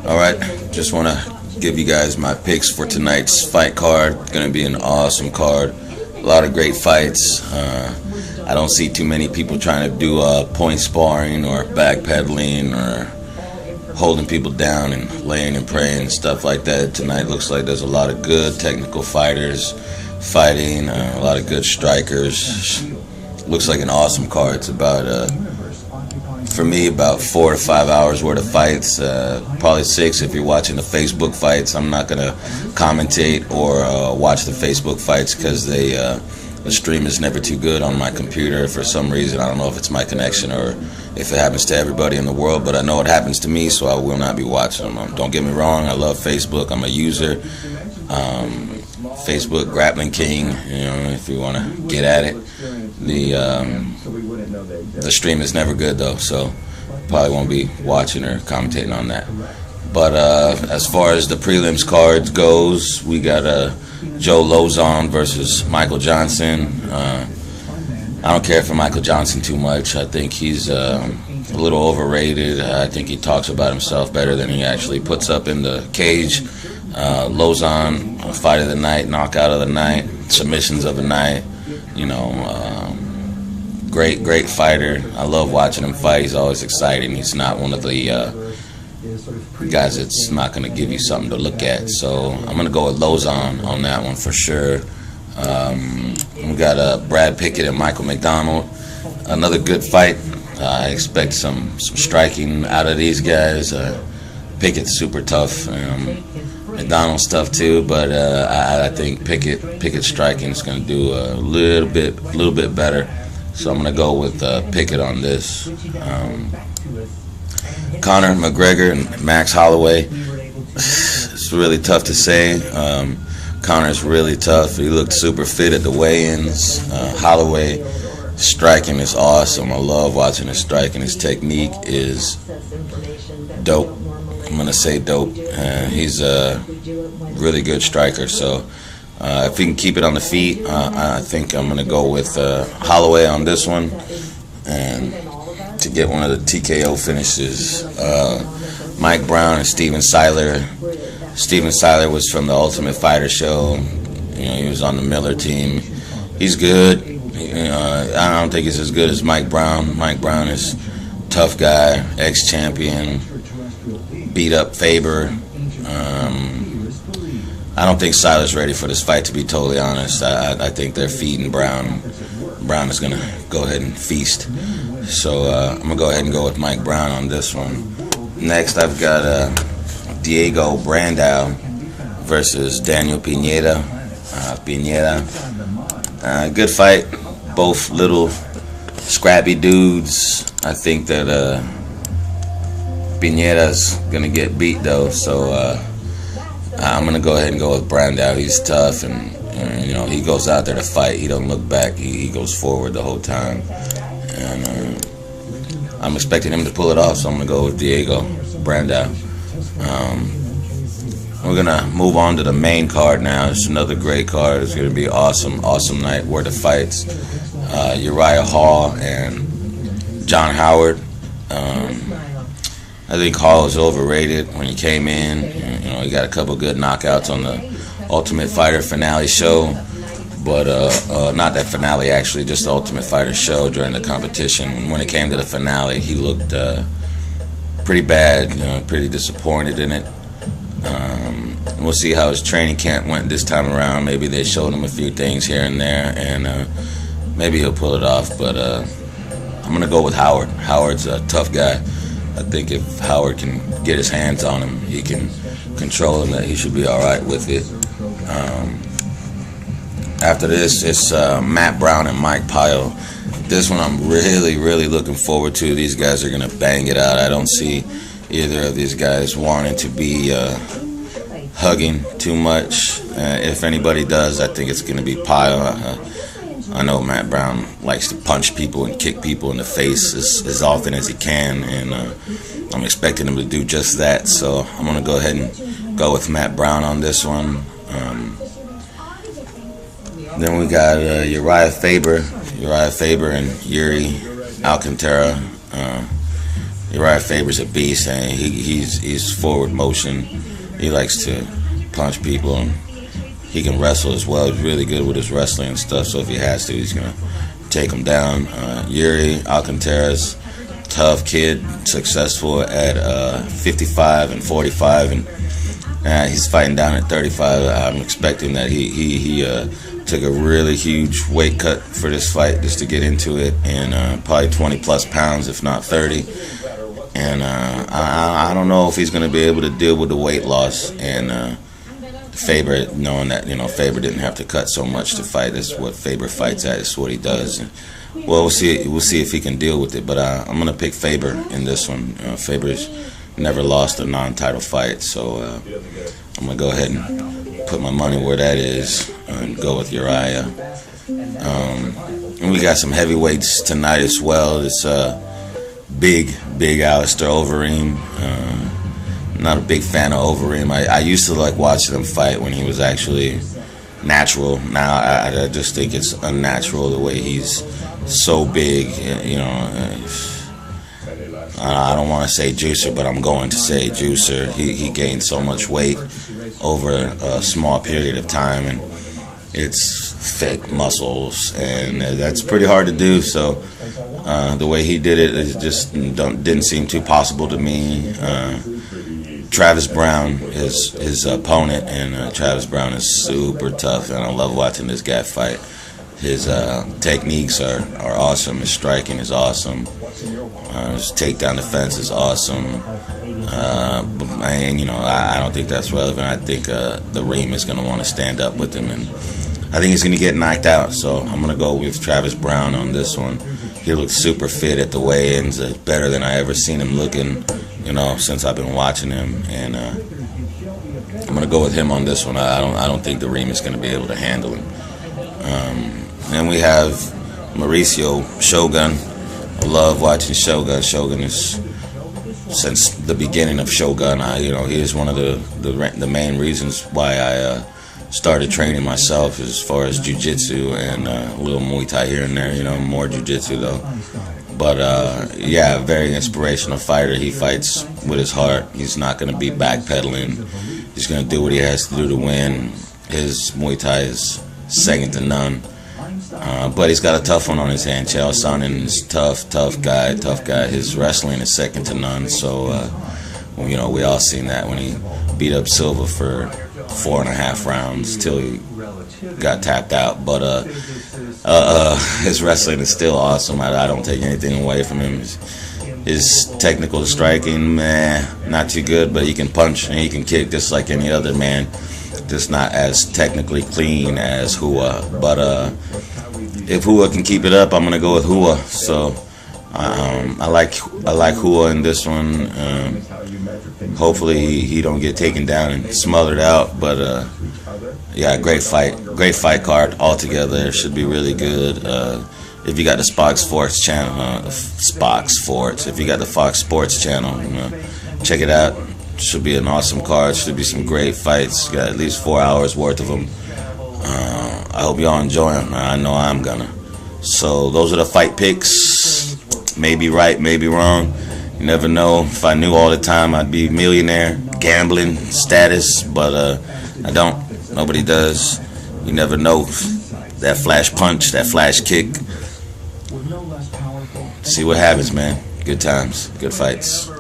Alright, just want to give you guys my picks for tonight's fight card. It's going to be an awesome card. A lot of great fights. I don't see too many people trying to do point sparring or backpedaling or holding people down and laying and praying and stuff like that. Tonight looks like there's a lot of good technical fighters fighting, a lot of good strikers. Looks like an awesome card. It's about for me, about 4 to 5 hours worth of fights, probably 6 if you're watching the Facebook fights. I'm not gonna commentate or watch the Facebook fights because the stream is never too good on my computer for some reason. I don't know if it's my connection or if it happens to everybody in the world, but I know it happens to me, so I will not be watching them. Don't get me wrong, I love Facebook. I'm a user. Facebook, GrapplingKinG, if you want to get at it. The stream is never good though, so probably won't be watching or commentating on that. But as far as the prelims cards goes, we got Joe Lozon versus Michael Johnson. I don't care for Michael Johnson too much. I think he's a little overrated. I think he talks about himself better than he actually puts up in the cage. Lozon, fight of the night, knockout of the night, submissions of the night. Great fighter. I love watching him fight. He's always exciting. He's not one of the guys that's not going to give you something to look at. So I'm going to go with Lozon on that one for sure. We got Brad Pickett and Michael McDonald. Another good fight. I expect some striking out of these guys. Pickett's super tough. McDonald's tough too, but I think Pickett's striking is going to do a little bit better. So I'm going to go with Pickett on this. Conor McGregor and Max Holloway. It's really tough to say. Conor's really tough. He looked super fit at the weigh-ins. Holloway striking is awesome. I love watching his striking. His technique is dope. I'm going to say dope. He's a really good striker. So if he can keep it on the feet, I think I'm going to go with Holloway on this one. And to get one of the TKO finishes, Mike Brown and Steven Siler. Steven Siler was from the Ultimate Fighter show. He was on the Miller team. He's good. I don't think he's as good as Mike Brown. Mike Brown is a tough guy, ex-champion, beat up Faber. I don't think Siler's ready for this fight, to be totally honest. I think they're feeding Brown. Brown is going to go ahead and feast. So I'm going to go ahead and go with Mike Brown on this one. Next, I've got Diego Brandao versus Daniel Pineda. Good fight. Both little scrappy dudes. I think that Pineda's going to get beat, though. So I'm going to go ahead and go with Brandao. He's tough, and he goes out there to fight. He don't look back. He goes forward the whole time. And I'm expecting him to pull it off, so I'm going to go with Diego Brandao. We're going to move on to the main card now. It's another great card. It's going to be awesome night worth of fights. Uriah Hall and John Howard. I think Hall is overrated when he came in. He got a couple good knockouts on the Ultimate Fighter finale show. But not that finale, actually, just the Ultimate Fighter show during the competition. When it came to the finale, he looked pretty bad, pretty disappointed in it. We'll see how his training camp went this time around. Maybe they showed him a few things here and there, and maybe he'll pull it off. But I'm going to go with Howard. Howard's a tough guy. I think if Howard can get his hands on him, he can control him, that he should be all right with it. After this, it's Matt Brown and Mike Pyle. This one I'm really looking forward to. These guys are going to bang it out. I don't see either of these guys wanting to be hugging too much. If anybody does, I think it's going to be Pyle. I know Matt Brown likes to punch people and kick people in the face as often as he can, and I'm expecting him to do just that. So I'm going to go ahead and go with Matt Brown on this one. Then we got Uriah Faber and Yuri Alcantara. Uriah Faber's a beast, and he's forward motion. He likes to punch people, and he can wrestle as well. He's really good with his wrestling and stuff. So if he has to, he's gonna take him down. Yuri Alcantara's tough kid, successful at 55 and 45, and he's fighting down at 35. I'm expecting that he took a really huge weight cut for this fight just to get into it, and probably 20 plus pounds, if not 30. And I don't know if he's going to be able to deal with the weight loss. And Faber, knowing that Faber didn't have to cut so much to fight, that's what Faber fights at. It's what he does. And, well, we'll see if he can deal with it. But I'm going to pick Faber in this one. Faber's never lost a non-title fight, so I'm going to go ahead and put my money where that is and go with Uriah. And we got some heavyweights tonight as well. It's big Alistair Overeem. Not a big fan of Overeem. I used to like watching him fight when he was actually natural. Now I just think it's unnatural the way he's so big. I don't want to say juicer, but I'm going to say juicer. He gained so much weight over a small period of time, and it's fake muscles, and that's pretty hard to do. So the way he did it just didn't seem too possible to me. Travis Brown is his opponent, and Travis Brown is super tough, and I love watching this guy fight. His techniques are awesome. His striking is awesome. His takedown defense is awesome. And I don't think that's relevant. I think the Reem is going to want to stand up with him, and I think he's going to get knocked out. So I'm going to go with Travis Brown on this one. He looked super fit at the weigh-ins, better than I ever seen him looking, since I've been watching him. And I'm going to go with him on this one. I don't think the Reem is going to be able to handle him. Then we have Mauricio Shogun. I love watching Shogun. Shogun is, since the beginning of Shogun, he is one of the main reasons why I started training myself as far as jiu-jitsu and a little Muay Thai here and there, more jiu-jitsu though. But yeah, very inspirational fighter. He fights with his heart. He's not going to be backpedaling. He's going to do what he has to do to win. His Muay Thai is second to none. But he's got a tough one on his hand. Chael Sonnen is tough guy. His wrestling is second to none. So, we all seen that when he beat up Silva for 4.5 rounds till he got tapped out. But his wrestling is still awesome. I don't take anything away from him. His technical striking, not too good, but he can punch and he can kick just like any other man. Just not as technically clean as Hua. But if Hua can keep it up, I'm gonna go with Hua. So I like Hua in this one. Hopefully he don't get taken down and smothered out. But yeah, great fight card altogether. It should be really good. If you got the Fox Sports channel, if you got the Fox Sports channel, check it out. Should be an awesome card. Should be some great fights. Got at least 4 hours worth of them. I hope y'all enjoy them. I know I'm gonna. So those are the fight picks. Maybe right, maybe wrong. You never know. If I knew all the time, I'd be a millionaire, gambling status. But I don't. Nobody does. You never know. That flash punch, that flash kick. See what happens, man. Good times, good fights.